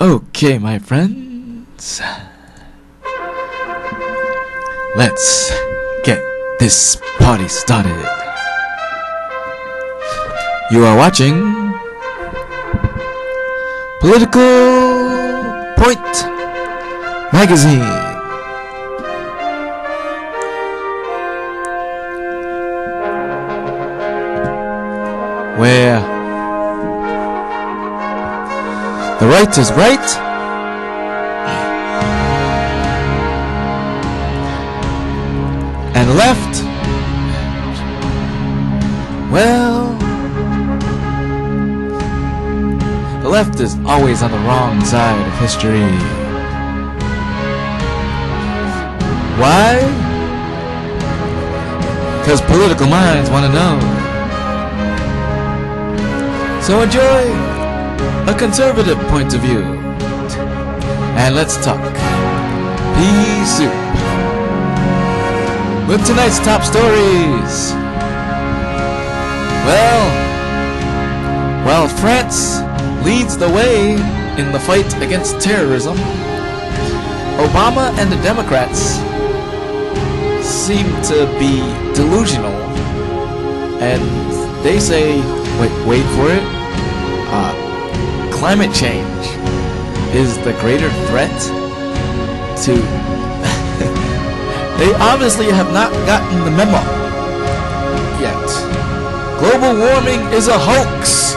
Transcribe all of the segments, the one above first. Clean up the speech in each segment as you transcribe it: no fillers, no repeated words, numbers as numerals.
Okay, my friends, let's get this party started. You are watching Political Point Magazine. Where the right is right and left, well, the left is always on the wrong side of history. Why? Because political minds want to know. So enjoy a conservative point of view, and let's talk pea soup with tonight's top stories. Well, while France leads the way in the fight against terrorism, Obama and the Democrats seem to be delusional, and they say, wait for it, climate change is the greater threat to... They obviously have not gotten the memo yet. Global warming is a hoax.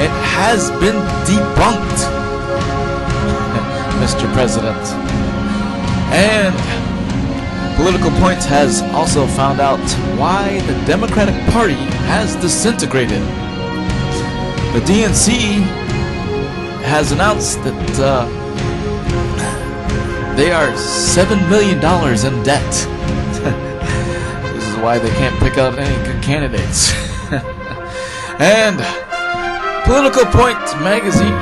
It has been debunked, Mr. President. And Political Point has also found out why the Democratic Party has disintegrated. The DNC has announced that they are $7 million in debt. This is why they can't pick out any good candidates. And Political Point Magazine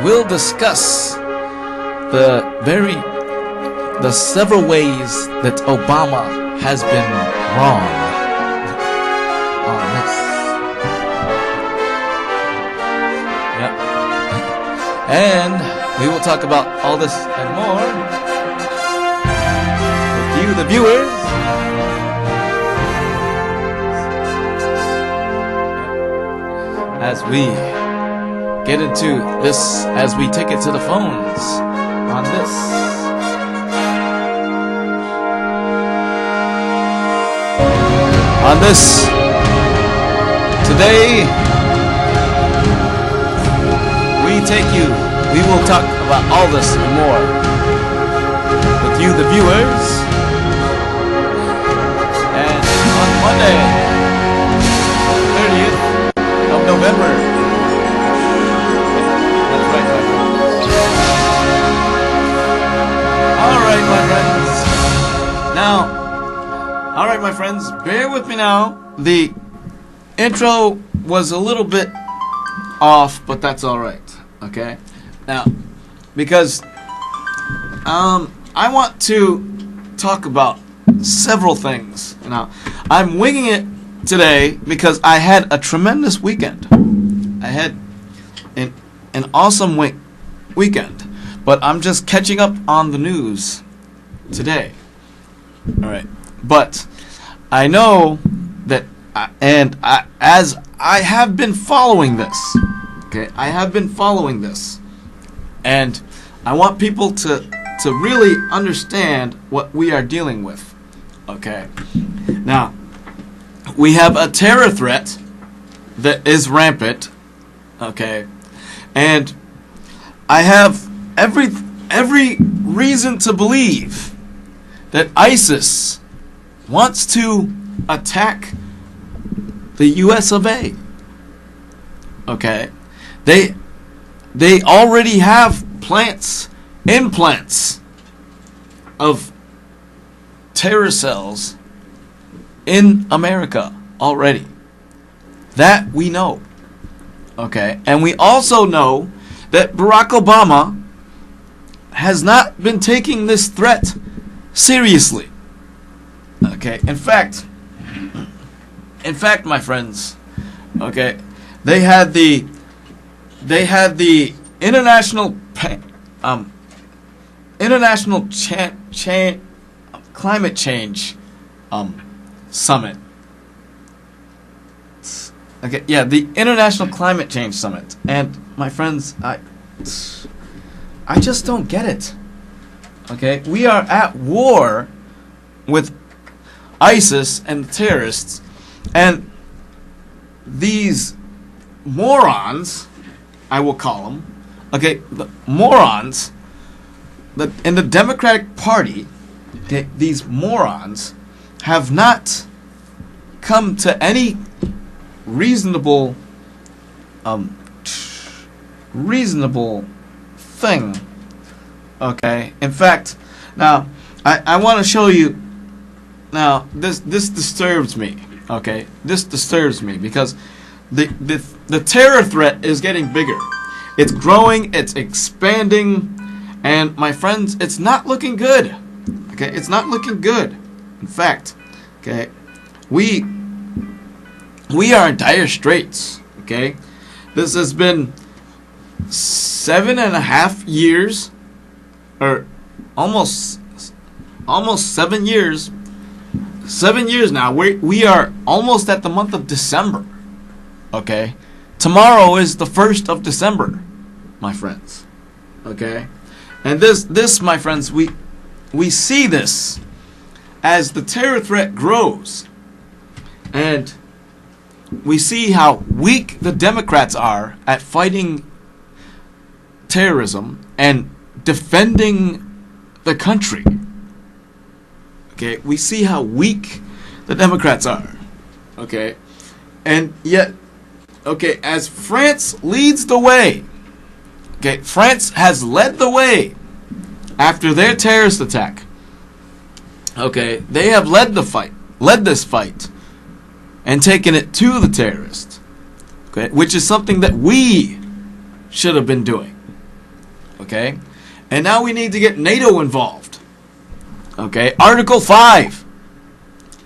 will discuss the several ways that Obama has been wrong on this. And we will talk about all this and more with you, the viewers. As we get into this, as we take it to the phones on this. On this, today, we will talk about all this and more with you, the viewers. And on Monday, 30th of November. That's right, my friends. Alright, my friends. Now, alright, my friends, bear with me now. The intro was a little bit off, but that's alright. Okay, now, because I want to talk about several things. Now, I'm winging it today because I had a tremendous weekend. I had an awesome weekend, but I'm just catching up on the news today. All right, but I know that, as I have been following this. Okay, I have been following this, and I want people to really understand what we are dealing with. Okay, now we have a terror threat that is rampant. Okay, and I have every reason to believe that ISIS wants to attack the U.S. of A. Okay. They already have implants of terror cells in America already. That we know. Okay? And we also know that Barack Obama has not been taking this threat seriously. Okay? In fact, my friends, okay, they had the international international climate change summit. Okay, yeah, the International Climate Change Summit. And my friends, I just don't get it. Okay, we are at war with ISIS and terrorists, and these morons, I will call them, okay, the morons in the Democratic Party, okay, these morons have not come to any reasonable thing. Okay, in fact, now I want to show you. Now this disturbs me. Okay, this disturbs me because the terror threat is getting bigger. It's growing. It's expanding, and my friends, it's not looking good. Okay, it's not looking good. In fact, okay, we are in dire straits. Okay, this has been 7.5 years, or almost 7 years. 7 years now. We are almost at the month of December. Okay, tomorrow is the 1st of December, my friends. Okay, and this, my friends, we see this as the terror threat grows, and we see how weak the Democrats are at fighting terrorism and defending the country. Okay, we see how weak the Democrats are. Okay, and yet, okay, as France leads the way, okay, France has led the way after their terrorist attack. Okay, they have led this fight, and taken it to the terrorists. Okay, which is something that we should have been doing. Okay, and now we need to get NATO involved. Okay, Article 5.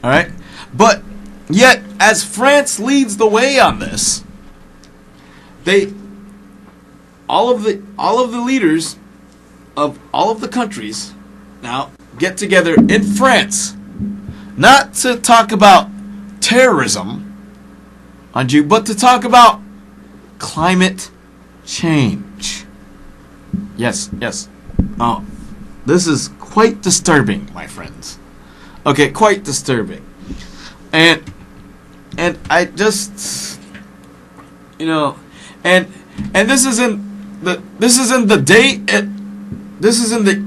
All right, but yet as France leads the way on this, all of the leaders of all of the countries now get together in France, not to talk about terrorism, but to talk about climate change. Yes. Oh, this is quite disturbing, my friends. Okay, quite disturbing. And I just, and this is in the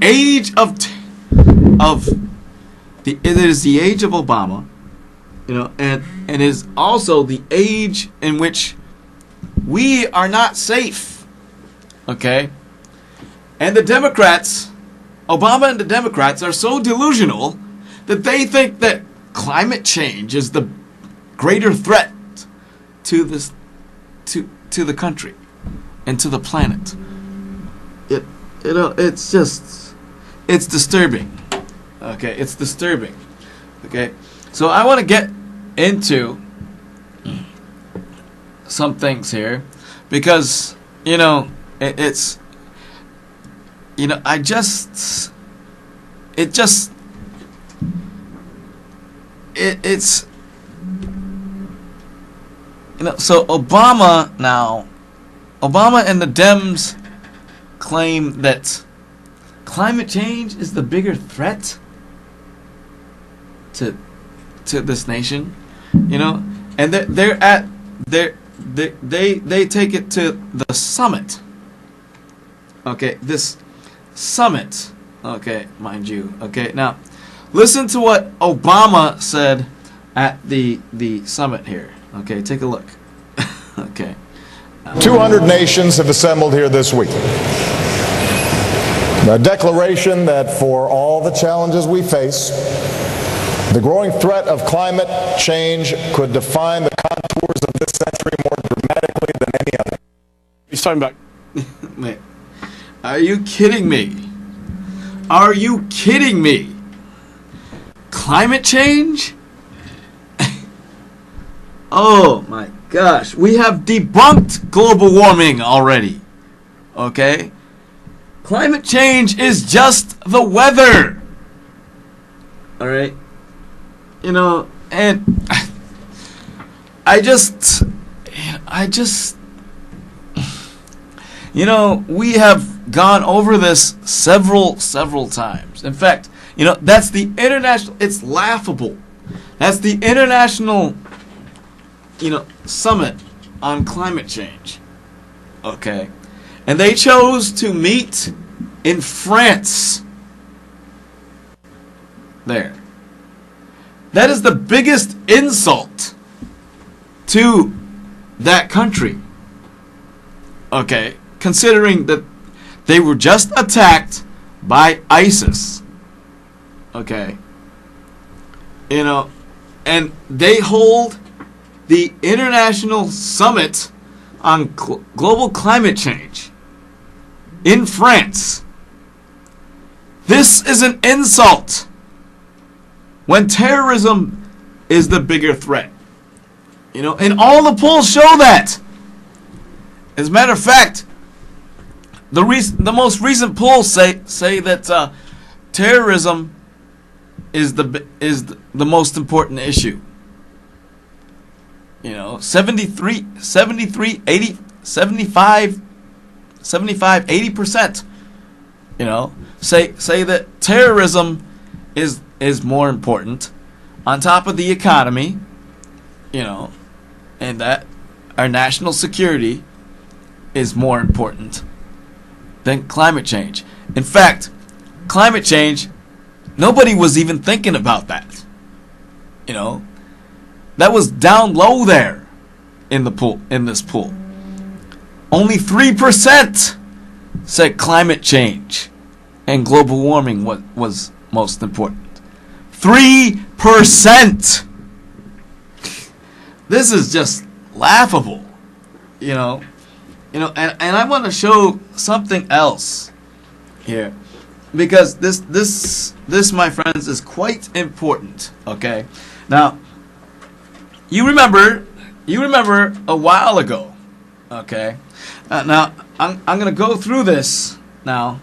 age of it is the age of Obama, and it is also the age in which we are not safe. Okay? And the Democrats, Obama and the Democrats, are so delusional that they think that climate change is the greater threat to this, to the country and to the planet. It's disturbing. Okay, it's disturbing. Okay, so I want to get into some things here because it's so Obama and the Dems claim that climate change is the bigger threat to this nation, and they take it to the summit. Okay, this summit. Okay, mind you. Okay, now listen to what Obama said at the summit here. Okay, take a look. Okay. 200 nations have assembled here this week. A declaration that for all the challenges we face, the growing threat of climate change could define the contours of this century more dramatically than any other. He's talking about... Wait. Are you kidding me? Are you kidding me? Climate change? Oh my gosh. We have debunked global warming already. Okay? Climate change is just the weather. All right? You know, and I just, you know, we have gone over this several times. In fact, you know, that's the international, it's laughable. That's the international, you know, summit on climate change. Okay? And they chose to meet in France. There. That is the biggest insult to that country. Okay? Considering that they were just attacked by ISIS. Okay? You know, and they hold the International Summit on Global Climate Change in France. This is an insult when terrorism is the bigger threat. You know, and all the polls show that. As a matter of fact, the most recent polls say that terrorism is the most important issue. You know, 75, 80%, you know, say that terrorism is more important on top of the economy, you know, and that our national security is more important than climate change. In fact, climate change, nobody was even thinking about that. You know, that was down low there in this pool. Only 3% said climate change and global warming was most important. 3%. This is just laughable. You know, and I want to show something else here, because this my friends is quite important. Okay, now you remember a while ago. Okay, now I'm gonna go through this now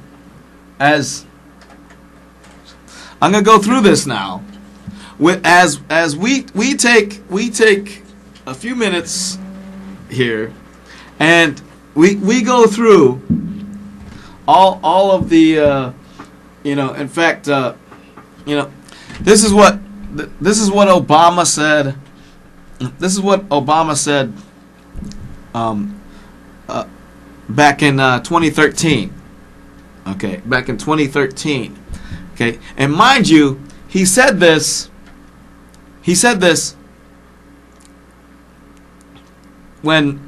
as we take a few minutes here, and we go through all of the you know, in fact, you know, this is what Obama said. This is what Obama said back in 2013. Okay, back in 2013. Okay, and mind you, he said this when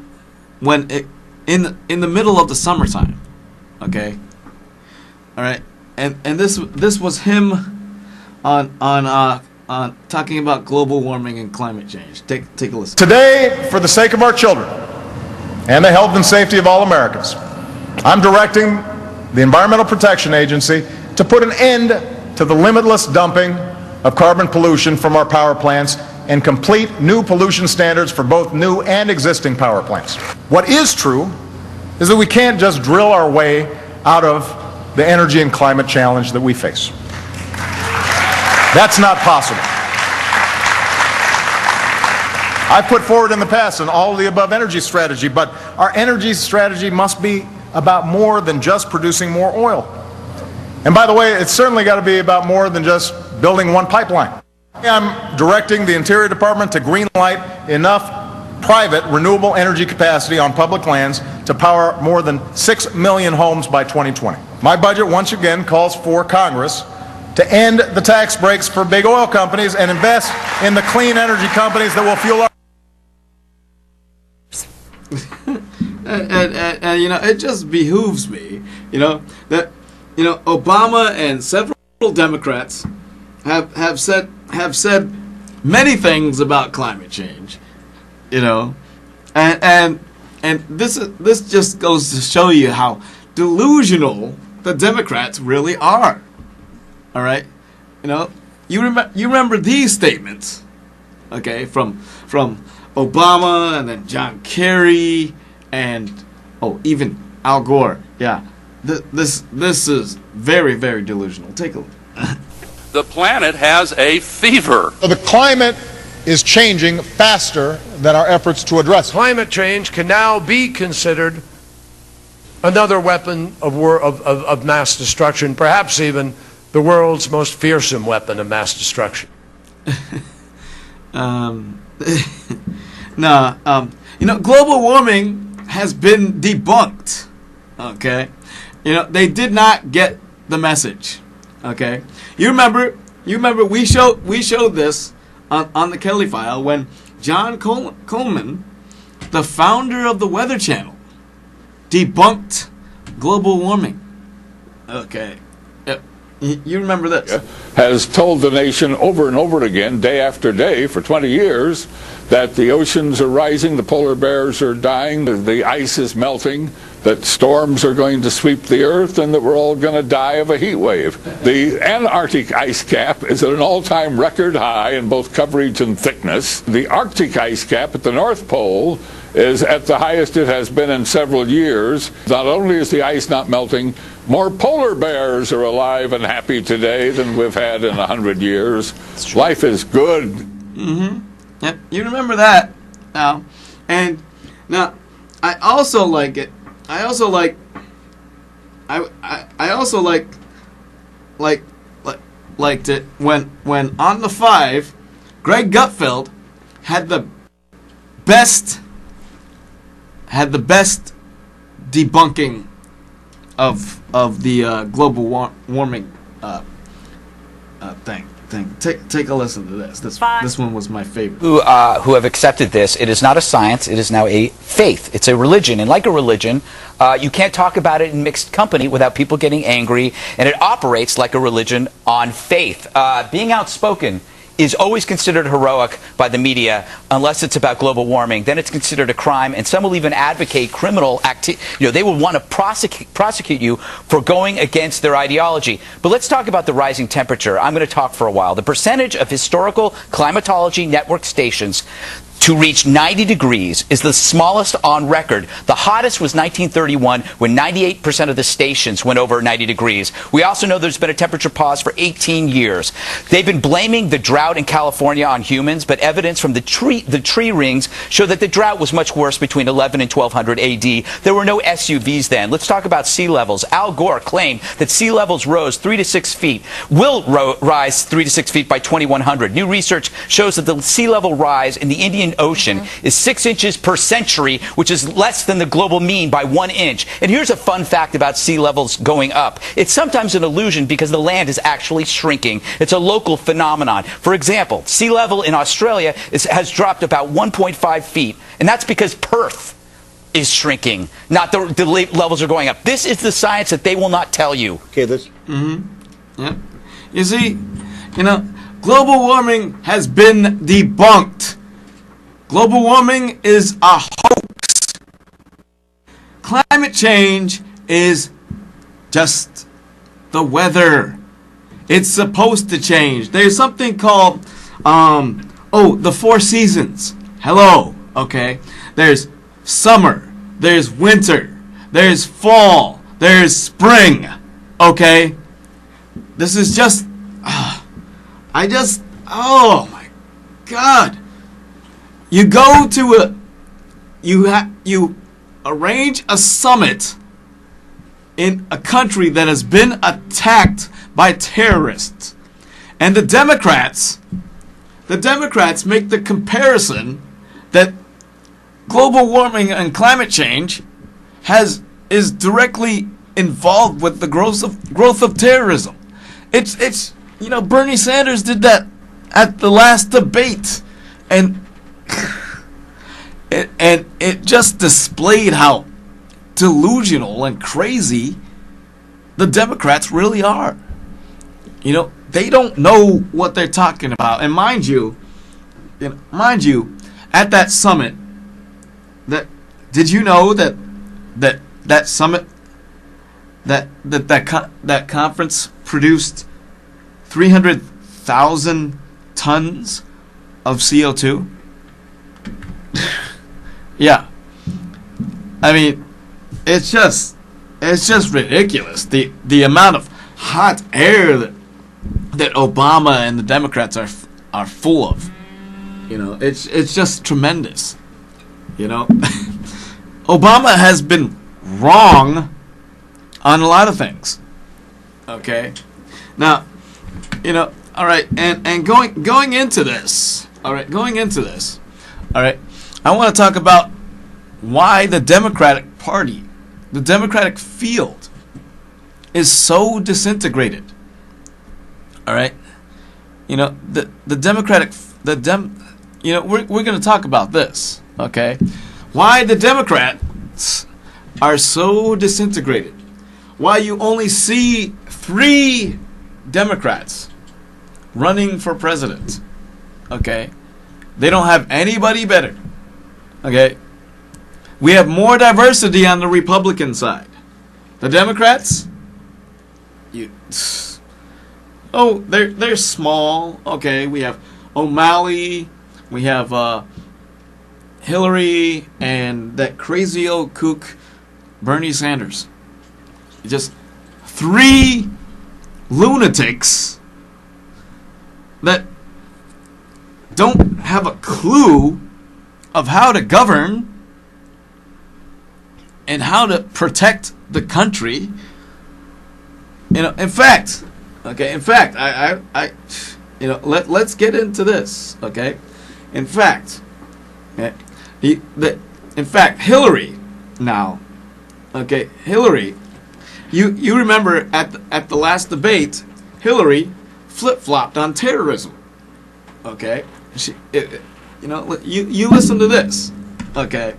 in the middle of the summertime. Okay, all right, and this was him on talking about global warming and climate change. Take a listen. Today, for the sake of our children and the health and safety of all Americans, I'm directing the Environmental Protection Agency to put an end to the limitless dumping of carbon pollution from our power plants and complete new pollution standards for both new and existing power plants. What is true is that we can't just drill our way out of the energy and climate challenge that we face. That's not possible. I've put forward in the past an all-of-the-above energy strategy, but our energy strategy must be about more than just producing more oil. And by the way, it's certainly got to be about more than just building one pipeline. I'm directing the Interior Department to greenlight enough private renewable energy capacity on public lands to power more than 6 million homes by 2020. My budget once again calls for Congress to end the tax breaks for big oil companies and invest in the clean energy companies that will fuel our and you know, it just behooves me, you know, that, you know, Obama and several Democrats have said many things about climate change, you know, and this just goes to show you how delusional the Democrats really are. All right, you know, you remember these statements, okay, from Obama, and then John Kerry, and even Al Gore. Yeah, this is very, very delusional. Take a look. The planet has a fever. So the climate is changing faster than our efforts to address it. Climate change can now be considered another weapon of mass destruction, perhaps even the world's most fearsome weapon of mass destruction. Global warming has been debunked. Okay, they did not get the message. Okay, you remember we showed this on the Kelly File when John Coleman, the founder of the Weather Channel, debunked global warming. Okay. You remember this? Has told the nation over and over again, day after day, for 20 years, that the oceans are rising, the polar bears are dying, the ice is melting, that storms are going to sweep the earth, and that we're all going to die of a heat wave. The Antarctic ice cap is at an all-time record high in both coverage and thickness. The Arctic ice cap at the North Pole is at the highest it has been in several years. Not only is the ice not melting, more polar bears are alive and happy today than we've had in 100 years. Life is good. Mm-hmm. Yep, you remember that now. And now, I also like it. I also like liked it when on the 5, Greg Gutfeld had the best debunking of the global warming thing. Take a listen to this. This one was my favorite. Who have accepted this? It is not a science. It is now a faith. It's a religion, and like a religion, you can't talk about it in mixed company without people getting angry. And it operates like a religion on faith. Being outspoken is always considered heroic by the media unless it's about global warming. Then it's considered a crime, and some will even advocate criminal activity. They will want to prosecute you for going against their ideology. But let's talk about the rising temperature. I'm going to talk for a while. The percentage of historical climatology network stations to reach 90 degrees is the smallest on record. The hottest was 1931, when 98% of the stations went over 90 degrees. We also know there's been a temperature pause for 18 years. They've been blaming the drought in California on humans, but evidence from the tree rings show that the drought was much worse between 11 and 1200 AD. There were no SUVs then. Let's talk about sea levels. Al Gore claimed that sea levels rose 3 to 6 feet, will rise 3 to 6 feet by 2100. New research shows that the sea level rise in the Indian Ocean is 6 inches per century, which is less than the global mean by 1 inch. And here's a fun fact about sea levels going up. It's sometimes an illusion because the land is actually shrinking. It's a local phenomenon. For example, sea level in Australia has dropped about 1.5 feet, and that's because Perth is shrinking, not the levels are going up. This is the science that they will not tell you. Okay, this. Mm-hmm. Yep. You see, global warming has been debunked. Global warming is a hoax. Climate change is just the weather. It's supposed to change. There's something called, the 4 seasons. Hello, okay? There's summer, there's winter, there's fall, there's spring, okay? This is just, oh my God. You go to you arrange a summit in a country that has been attacked by terrorists. And the Democrats make the comparison that global warming and climate change is directly involved with the growth of terrorism. It's Bernie Sanders did that at the last debate, and it just displayed how delusional and crazy the Democrats really are. They don't know what they're talking about. And mind you, at that summit, did you know that summit, that conference produced 300,000 tons of CO2? Yeah. I mean, it's just it's just ridiculous. The amount of hot air that Obama and the Democrats are full of. You know, it's just tremendous. You know, Obama has been wrong on a lot of things. Okay, now, you know, all right, and going into this, all right, I want to talk about why the Democratic Party, the Democratic field, is so disintegrated. All right, you know, you know, we're going to talk about this. Okay, why the Democrats are so disintegrated. Why you only see 3 Democrats running for president. Okay, they don't have anybody better. Okay, we have more diversity on the Republican side. The Democrats, they're small. Okay, we have O'Malley, we have Hillary, and that crazy old kook Bernie Sanders. Just 3 lunatics that don't have a clue of how to govern and how to protect the country. You know, in fact, I you know, let's get into this, okay? In fact, Hillary now, okay, Hillary, you remember at the last debate, Hillary flip-flopped on terrorism, okay? You know, you listen to this, okay?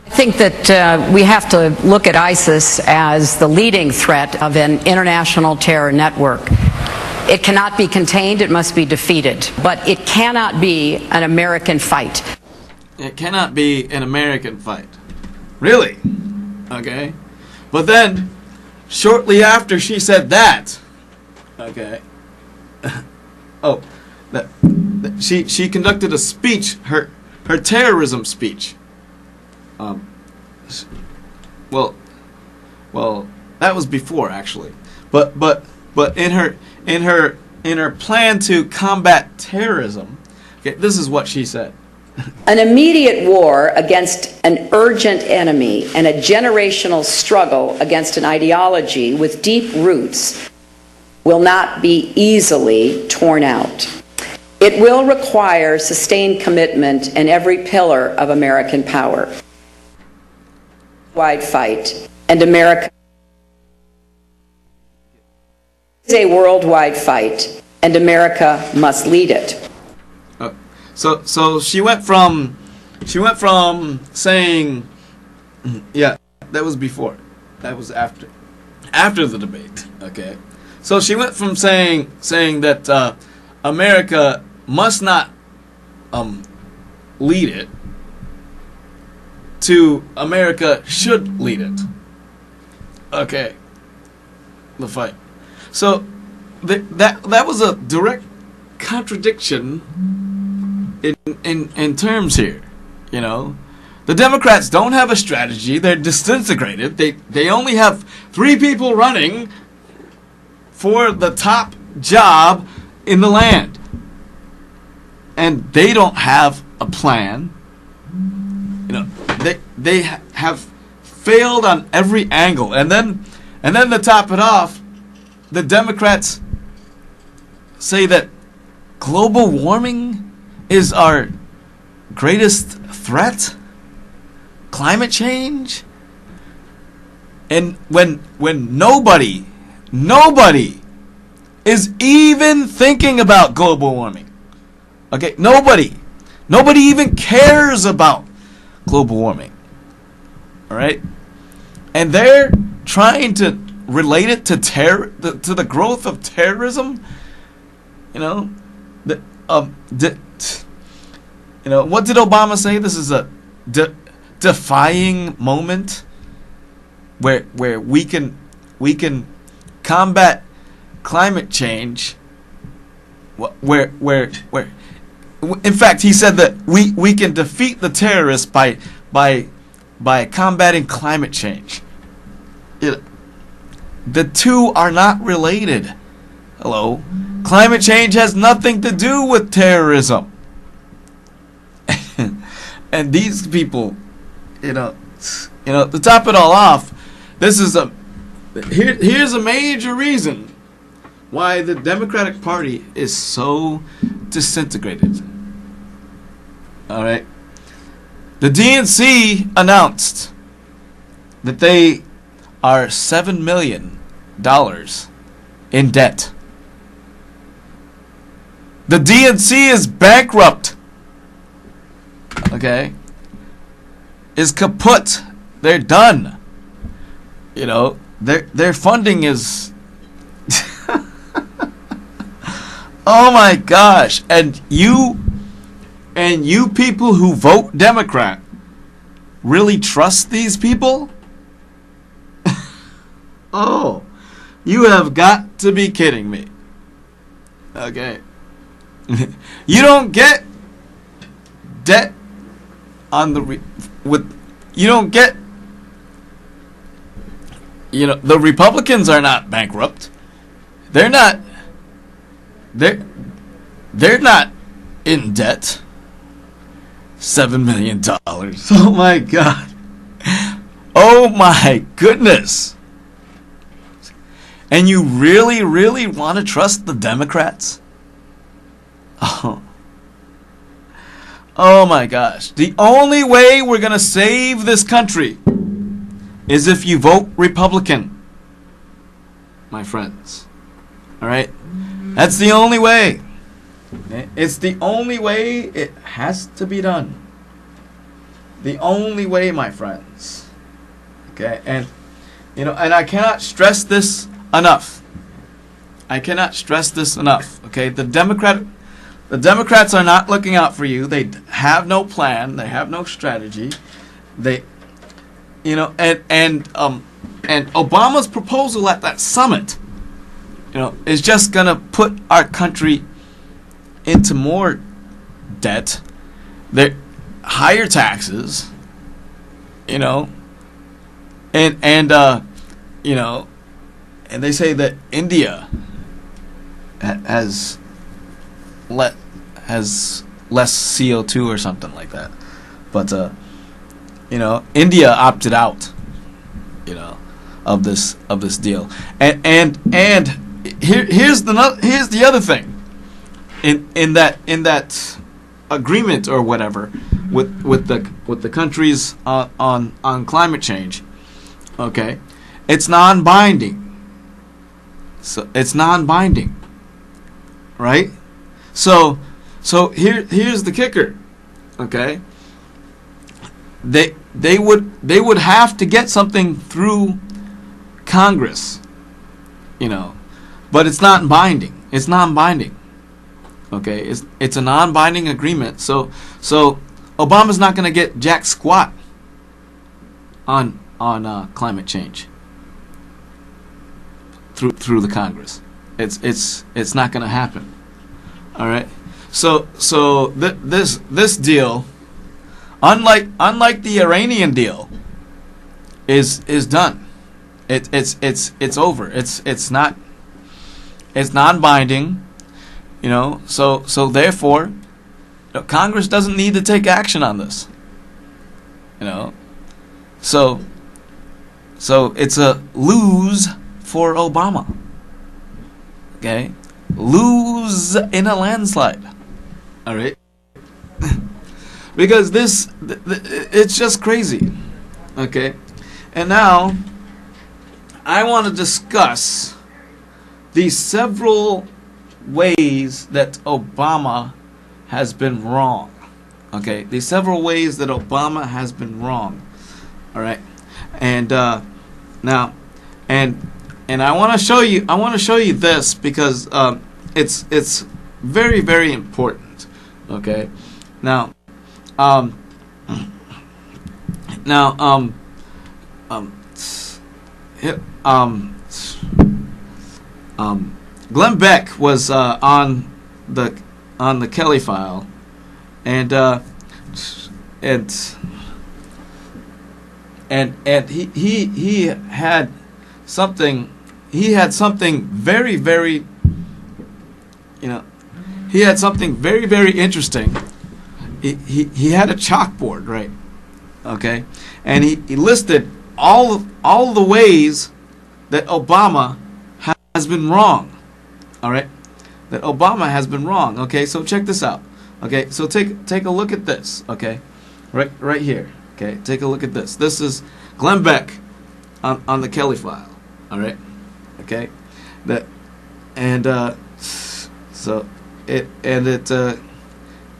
I think that we have to look at ISIS as the leading threat of an international terror network. It cannot be contained, it must be defeated. But it cannot be an American fight. It cannot be an American fight. Really? Okay. But then, shortly after she said that, okay, she conducted a speech, her terrorism speech. Well, that was before actually, but in her plan to combat terrorism, okay, this is what she said. An immediate war against an urgent enemy and a generational struggle against an ideology with deep roots will not be easily torn out. It will require sustained commitment in every pillar of American power. Wide fight, and America is a worldwide fight, and America must lead it. So she went from saying, yeah, that was before, that was after the debate. Okay, so she went from saying that America must not lead it to America should lead it. Okay, the fight. So that was a direct contradiction in terms here. You know, the Democrats don't have a strategy. They're disintegrated. They only have 3 people running for the top job in the land, and they don't have a plan. You know, they have failed on every angle, and then to top it off, the Democrats say that global warming is our greatest threat, climate change, and when nobody is even thinking about global warming. Okay, nobody even cares about global warming. All right, and they're trying to relate it to the growth of terrorism. You know, you know, what did Obama say? This is a defying moment where we can combat climate change. Where in fact, he said that we can defeat the terrorists by combating climate change. the two are not related. Hello? Climate change has nothing to do with terrorism. And these people, to top it all off, here's a major reason why the Democratic Party is so disintegrated. All right? The DNC announced that they are $7 million in debt. The DNC is bankrupt. Okay? Is kaput. They're done. Their funding is oh my gosh. And you people who vote Democrat really trust these people? Oh, you have got to be kidding me. Okay. You don't get debt on the you don't get the Republicans are not bankrupt. They're not in debt. $7 million. Oh my God. Oh my goodness. And you really, really want to trust the Democrats? Oh my gosh. The only way we're going to save this country is if you vote Republican, my friends. All right? That's the only way. It's the only way. It has to be done. The only way, my friends. Okay? And and I cannot stress this enough. I cannot stress this enough. Okay? The Democrats are not looking out for you. They have no plan. They have no strategy. They, and Obama's proposal at that summit, is just gonna put our country into more debt. Higher taxes. And they say that India has less CO2 or something like that, but India opted out, of this deal, and here's the other thing, in that agreement or whatever with the countries on climate change, okay, it's non-binding. So it's non-binding, right? So here's the kicker, okay? They would have to get something through Congress, but it's not binding. It's non-binding, okay? It's a non-binding agreement. So Obama's not going to get jack squat on climate change through the Congress. It's not going to happen. All right. So this deal, unlike the Iranian deal, is done. It's over. It's non-binding. So therefore, Congress doesn't need to take action on this. So it's a lose for Obama. Okay? Lose in a landslide. All right? Because it's just crazy. Okay? And now I want to discuss the several ways that Obama has been wrong. Okay? The several ways that Obama has been wrong. All right? And now and I want to show you this because it's very, very important. Okay? Now Glenn Beck was on the Kelly file, and he had something. He had something very, very. He had something very, very interesting. He had a chalkboard, right? Okay, and he listed all the ways that Obama has been wrong. All right, that Obama has been wrong. Okay, so check this out. Okay, so take a look at this. Okay, right here. Okay, take a look at this. This is Glenn Beck on the Kelly file. All right, okay,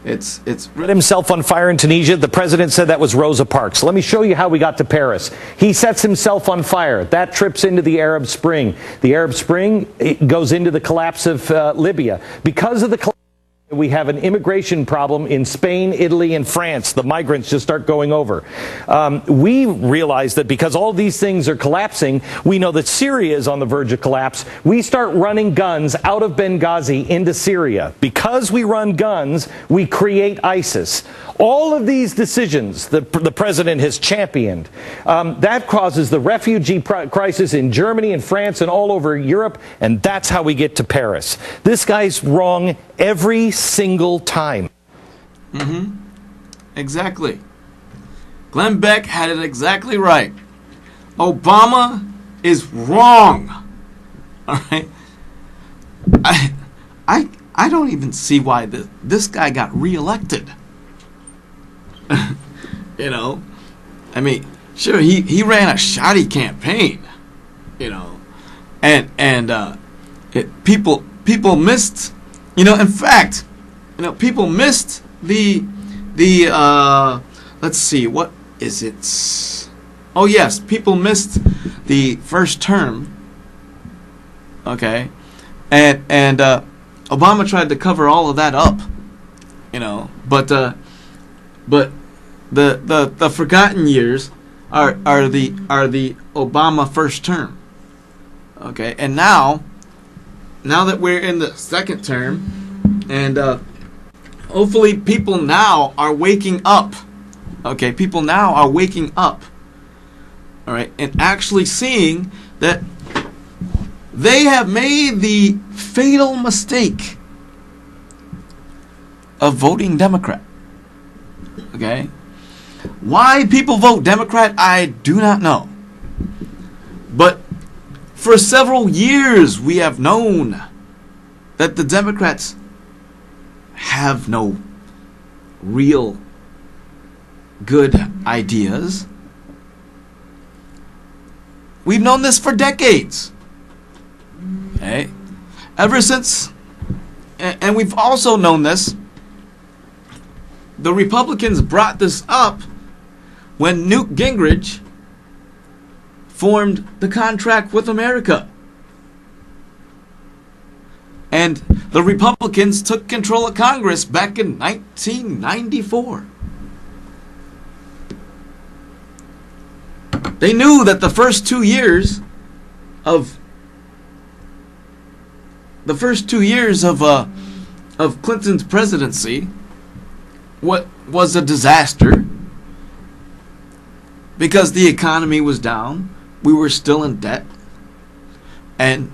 it's Lit himself on fire in Tunisia. The president said that was Rosa Parks. Let me show you how we got to Paris. He sets himself on fire. That trips into the Arab Spring. The Arab Spring, it goes into the collapse of Libya. Because of the collapse, we have an immigration problem in Spain, Italy, and France. The migrants just start going over. We realize that because all these things are collapsing, we know that Syria is on the verge of collapse. We start running guns out of Benghazi into Syria. Because we run guns, we create ISIS. All of these decisions that the president has championed, that causes the refugee crisis in Germany and France and all over Europe, and that's how we get to Paris. This guy's wrong every single time. Exactly. Glenn Beck had it exactly right. Obama is wrong. All right. I don't even see why this guy got reelected. I mean, sure, he ran a shoddy campaign, and people missed, in fact, people missed the let's see, what is it? Oh yes, people missed the first term. Okay, and Obama tried to cover all of that up, but the forgotten years are the Obama first term. Okay, and now that we're in the second term, and hopefully people now are waking up. Okay, people now are waking up. All right, and actually seeing that they have made the fatal mistake of voting Democrat. Okay? Why people vote Democrat, I do not know. But for several years, we have known that the Democrats have no real good ideas. We've known this for decades. Okay? Ever since, and we've also known this, the Republicans brought this up when Newt Gingrich formed the contract with America. And the Republicans took control of Congress back in 1994. They knew that the first 2 years of Clinton's presidency what was a disaster because the economy was down, we were still in debt, and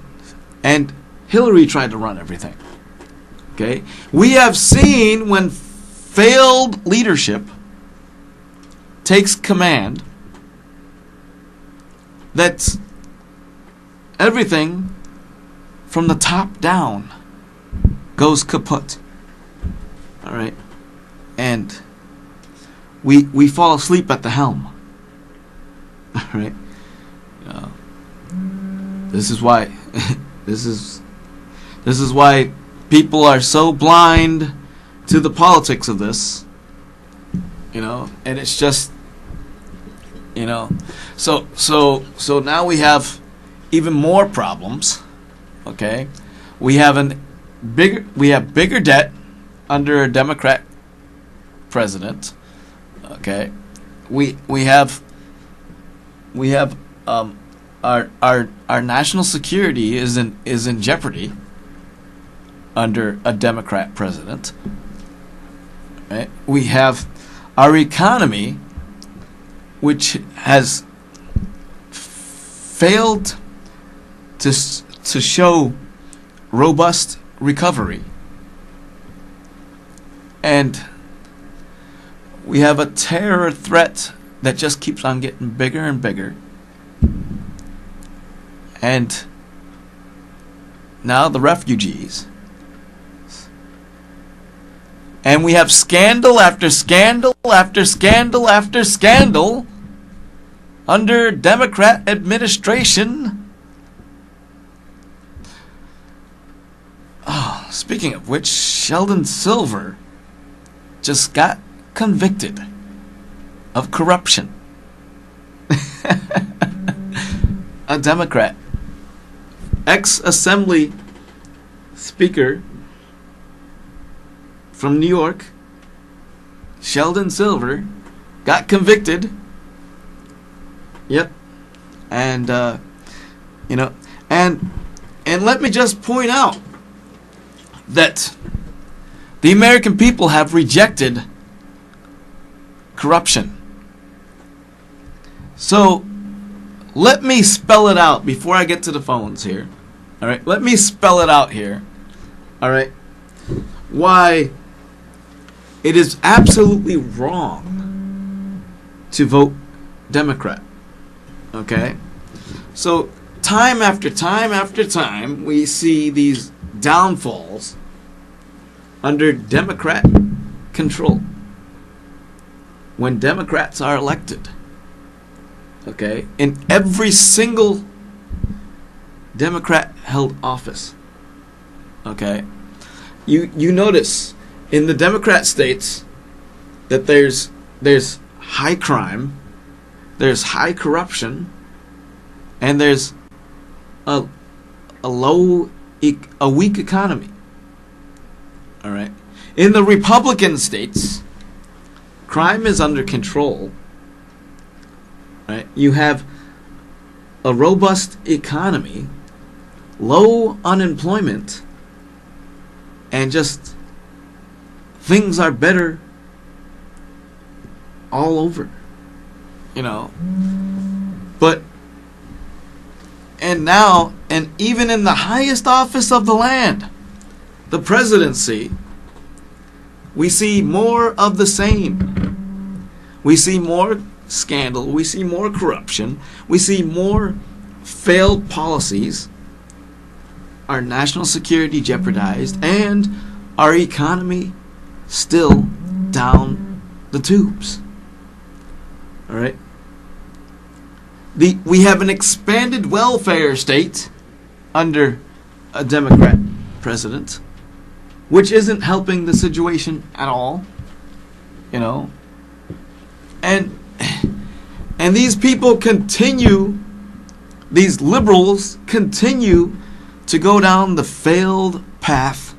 Hillary tried to run everything. Okay? We have seen when failed leadership takes command that everything from the top down goes kaput. All right? And we fall asleep at the helm. All right? This is why this is why people are so blind to the politics of this. And it's just so now we have even more problems. Okay? We have bigger debt under a Democrat president. Okay? We have our national security is in jeopardy under a Democrat president. Right? We have our economy, which has failed to show robust recovery. And we have a terror threat that just keeps on getting bigger and bigger. And now the refugees. And we have scandal after scandal after scandal after scandal under Democrat administration. Oh, speaking of which, Sheldon Silver just got convicted of corruption. A Democrat, ex-assembly speaker from New York, Sheldon Silver, got convicted. Yep. And and let me just point out that the American people have rejected corruption. So let me spell it out before I get to the phones here. All right, let me spell it out here. All right, why it is absolutely wrong to vote Democrat. Okay, so time after time after time, we see these downfalls under Democrat control when Democrats are elected. Okay, in every single Democrat held office. Okay, you notice in the Democrat states that there's high crime, there's high corruption, and there's a weak economy. All right. In the Republican states, crime is under control. Right? You have a robust economy, low unemployment, and just things are better all over. You know. But and now, and even in the highest office of the land, the presidency, we see more of the same. We see more scandal, we see more corruption, we see more failed policies, our national security jeopardized, and our economy still down the tubes. All right. We have an expanded welfare state under a Democrat president, which isn't helping the situation at all, you know. And these people continue, these liberals continue to go down the failed path.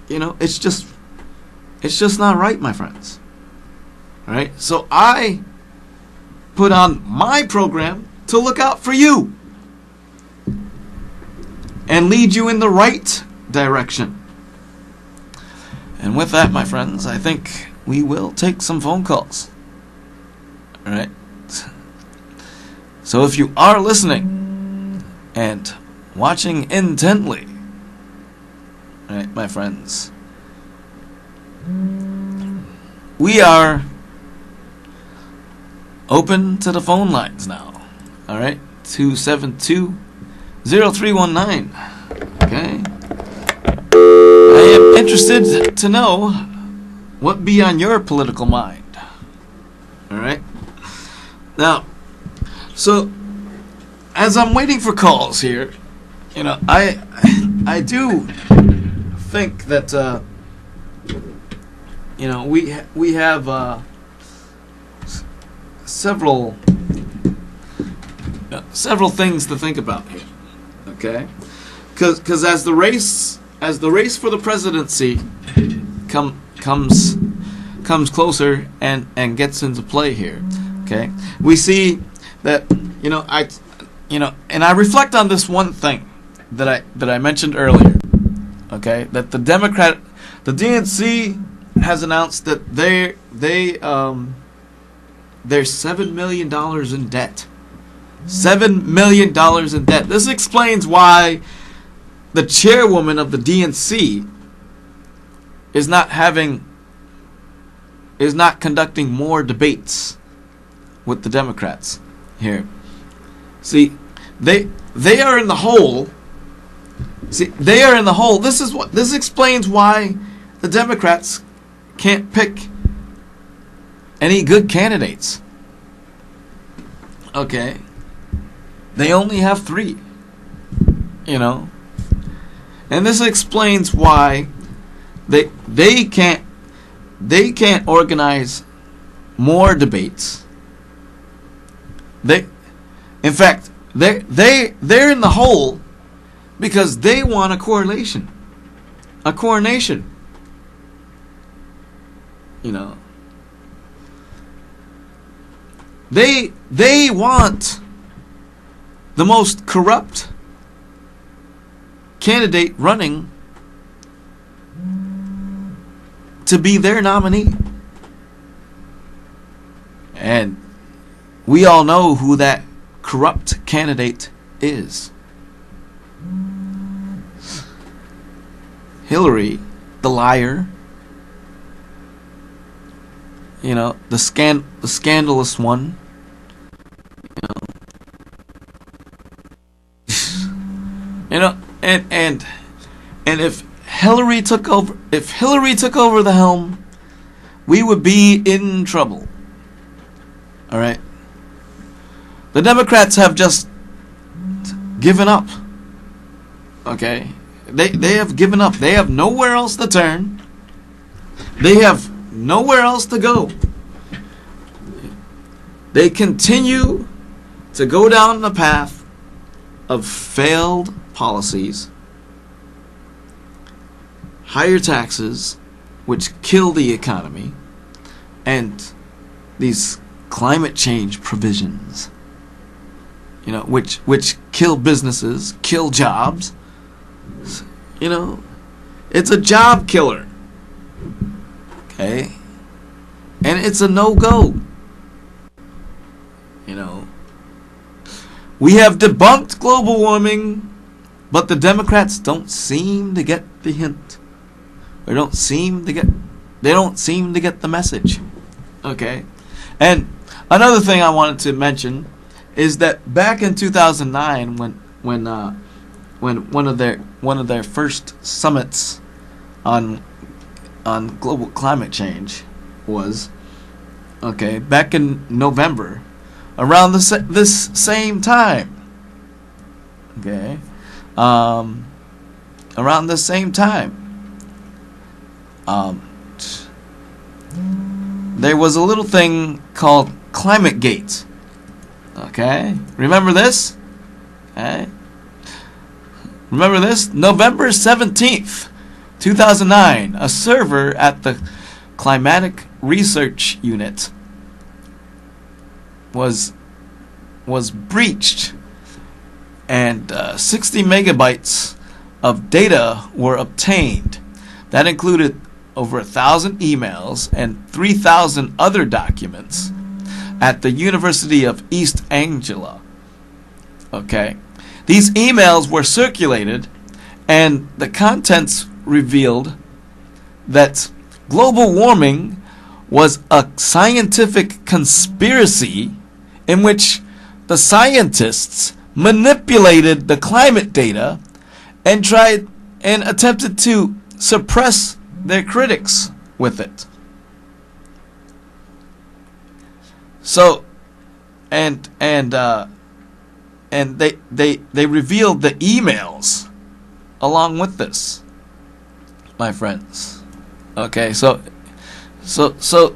You know, it's just not right, my friends. All right? So I put on my program to look out for you and lead you in the right direction. And with that, my friends, I think we will take some phone calls. All right. So if you are listening and watching intently, all right, my friends, we are open to the phone lines now. All right. 272-0319. Okay. I am interested to know what be on your political mind. All right. Now, so as I'm waiting for calls here, you know, I do think that you know, we have several things to think about here. Okay, because as the race for the presidency comes closer and gets into play here, okay, we see that, you know, and I reflect on this one thing that I mentioned earlier, okay, that the DNC has announced that they're $7 million in debt. $7 million in debt. This explains why the chairwoman of the DNC is not conducting more debates with the Democrats here. See, they are in the hole. See, they are in the hole. This explains why the Democrats can't pick any good candidates. Okay. They only have 3. You know. And this explains why they can't organize more debates. In fact, they're in the hole because they want a coronation. You know. They want the most corrupt candidate running to be their nominee. And we all know who that corrupt candidate is. Hillary, the liar. You know, the scandalous one. You know, and if Hillary took over the helm, we would be in trouble. All right. The Democrats have just given up. Okay, they have given up. They have nowhere else to turn. They have nowhere else to go. They continue to go down the path of failed policies, higher taxes, which kill the economy, and these climate change provisions, you know, which kill businesses, kill jobs. You know, it's a job killer. Okay? And it's a no-go. You know, we have debunked global warming, but the Democrats don't seem to get the hint. They don't seem to get the message. Okay? And another thing I wanted to mention is that back in 2009, when one of their first summits on global climate change was, okay, back in November, around this same time, okay, around the same time, there was a little thing called ClimateGate. Okay, remember this? Okay, remember this? November 17th, 2009, a server at the Climatic Research Unit was breached, and 60 megabytes of data were obtained. That included over 1,000 emails and 3,000 other documents at the University of East Anglia. Okay, these emails were circulated, and the contents revealed that global warming was a scientific conspiracy in which the scientists manipulated the climate data and tried and attempted to suppress their critics with it. So, and they revealed the emails along with this, my friends. Okay, so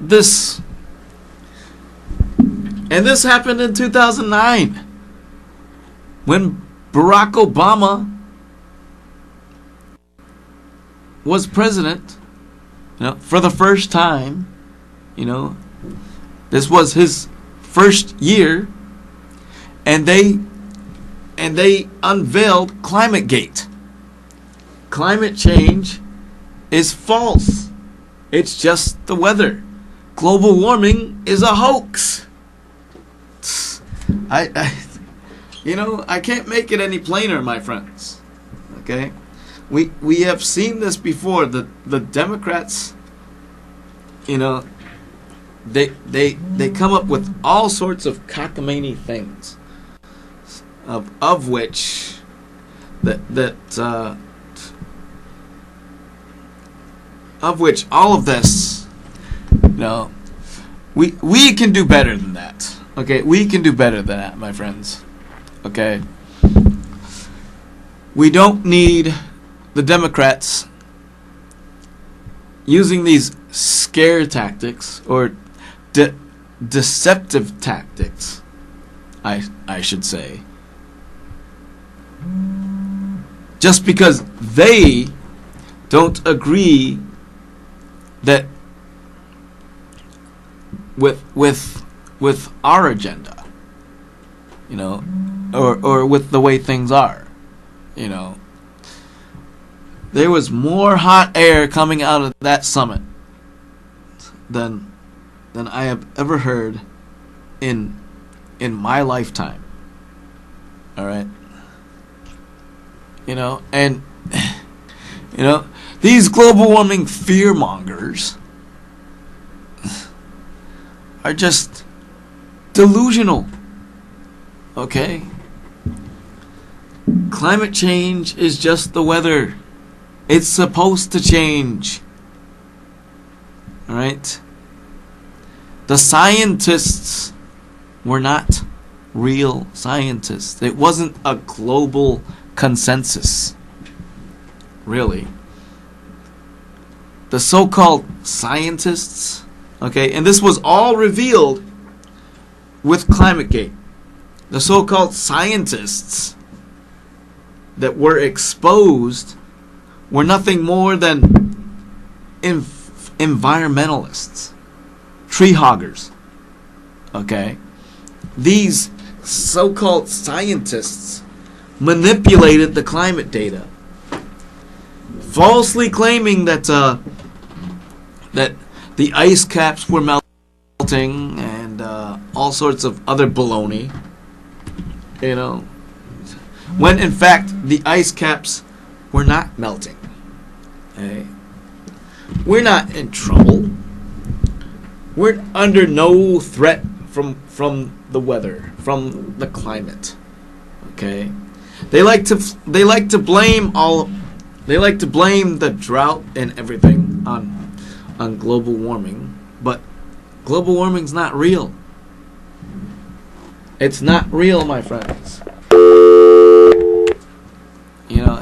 this, and this happened in 2009 when Barack Obama was president, you know, for the first time. You know, this was his first year, and they unveiled ClimateGate. Climate change is false. It's just the weather. Global warming is a hoax. I can't make it any plainer, my friends. Okay? We have seen this before. The Democrats, they come up with all sorts of cockamamie things, of which all of this, we can do better than that. Okay, we can do better than that, my friends. Okay, we don't need the Democrats using these scare tactics or deceptive tactics, I should say, just because they don't agree that with our agenda, or with the way things are, There was more hot air coming out of that summit than I have ever heard in my lifetime. All right. And these global warming fearmongers are just delusional. Okay? Climate change is just the weather. It's supposed to change. All right? The scientists were not real scientists. It wasn't a global consensus. Really. The so-called scientists, okay, and this was all revealed with ClimateGate. The so-called scientists that were exposed were nothing more than environmentalists, tree hoggers. Okay? These so-called scientists manipulated the climate data, falsely claiming that that the ice caps were melting and all sorts of other baloney, when in fact the ice caps were not melting. Okay? We're not in trouble. We're under no threat from the weather, from the climate. Okay? They like to blame the drought and everything on global warming, but global warming's not real. It's not real, my friends.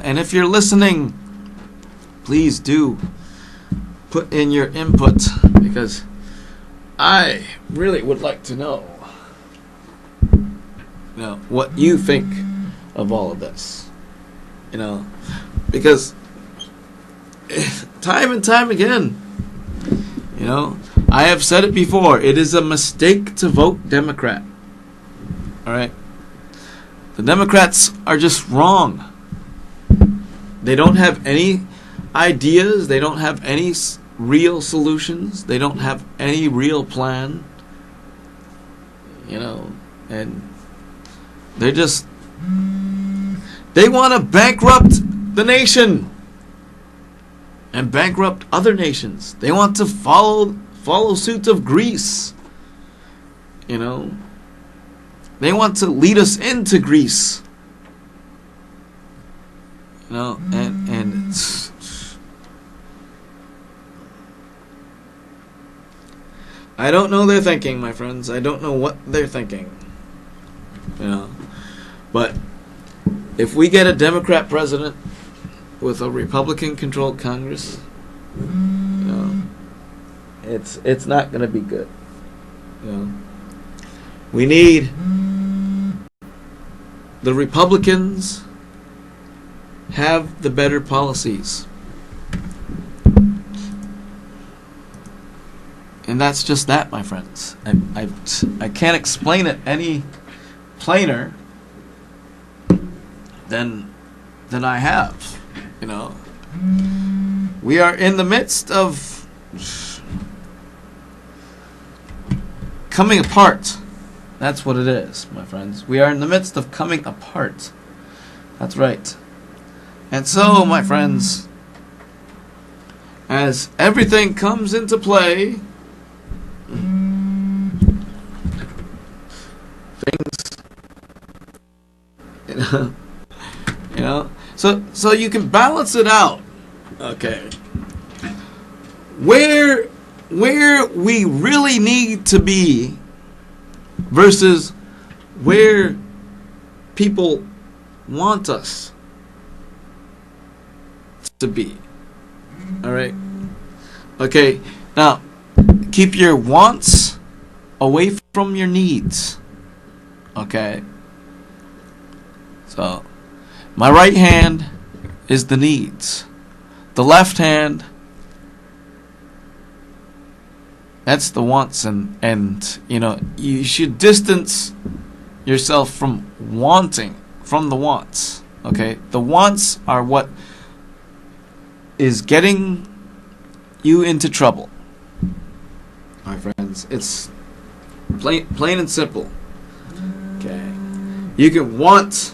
And if you're listening, please do put in your input, because I really would like to know, what you think of all of this. Because time and time again, I have said it before, it is a mistake to vote Democrat. All right? The Democrats are just wrong. They don't have any ideas. They don't have any real solutions. They don't have any real plan. And they're just... They want to bankrupt the nation and bankrupt other nations. They want to follow suit of Greece. They want to lead us into Greece. And I don't know their thinking, my friends. I don't know what they're thinking. But if we get a Democrat president with a Republican-controlled Congress, it's not going to be good. We need the Republicans have the better policies. And that's just that, my friends. I can't explain it any plainer than I have. We are in the midst of coming apart. That's what it is, my friends. We are in the midst of coming apart. That's right. And so, my friends, as everything comes into play, things, you know, so you can balance it out, okay? Where we really need to be versus where people want us to be. All right. Okay. Now, keep your wants away from your needs. Okay. So, my right hand is the needs. The left hand, that's the wants, and you know, you should distance yourself from wanting, from the wants. Okay? The wants are what is getting you into trouble, my friends. It's plain and simple. Okay? You can want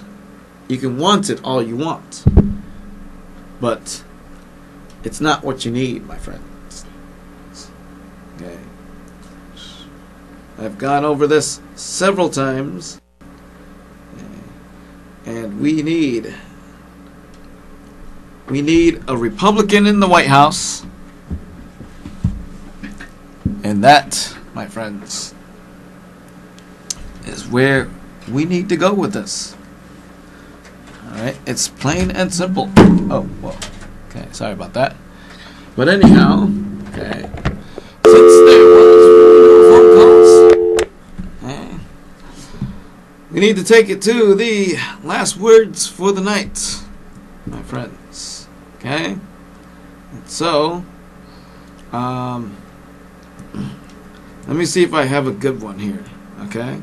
it all you want, but it's not what you need, my friends. Okay? I've gone over this several times, and we need a Republican in the White House, and that, my friends, is where we need to go with this. Alright, it's plain and simple. Oh, well, okay, sorry about that. But anyhow, okay, since there was no phone calls, okay, we need to take it to the last words for the night, my friends. Okay? And so, let me see if I have a good one here. Okay?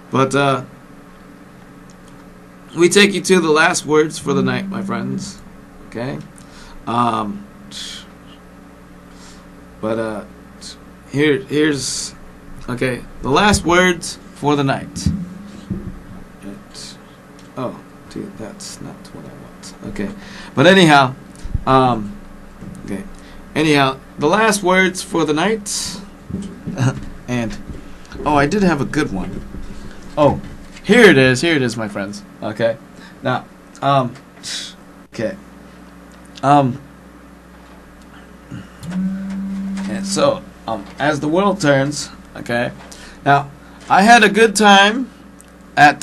But, we take you to the last words for the night, my friends. Okay? Here's okay, the last words for the night. Oh, dude, that's not what I want. Okay. But anyhow, okay. Anyhow, the last words for the night. And oh, I did have a good one. Oh, here it is, my friends. Okay. Now, okay. And so, as the world turns, okay. Now, I had a good time at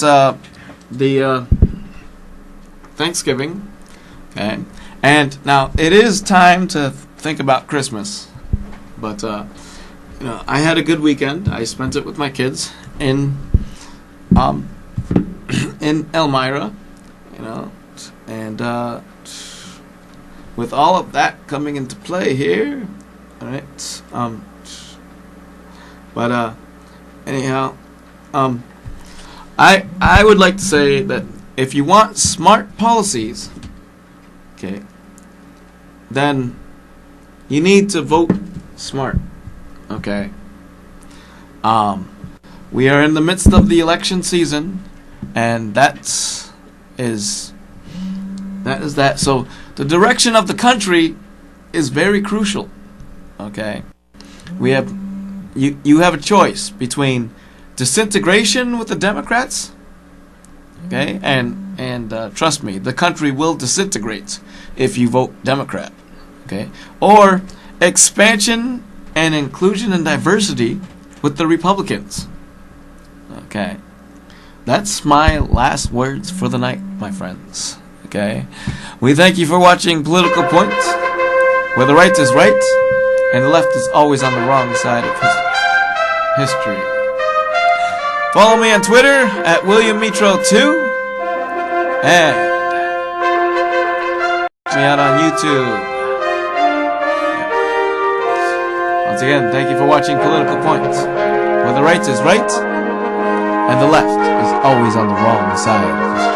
the Thanksgiving, okay. And now it is time to think about Christmas, but you know, I had a good weekend. I spent it with my kids in Elmira, you know, and with all of that coming into play here, all right. But anyhow, I would like to say that if you want smart policies, okay, then you need to vote smart. Okay. We are in the midst of the election season, and that is that. So the direction of the country is very crucial. Okay. We have you have a choice between disintegration with the Democrats. Okay, and trust me, the country will disintegrate if you vote Democrat. Okay, or expansion and inclusion and diversity with the Republicans. Okay, that's my last words for the night, my friends. Okay, we thank you for watching Political Points, where the right is right and the left is always on the wrong side of history. Follow me on Twitter at WilliamMitro2 and check me out on YouTube. Once again, thank you for watching Political Points, where the right is right and the left is always on the wrong side of history.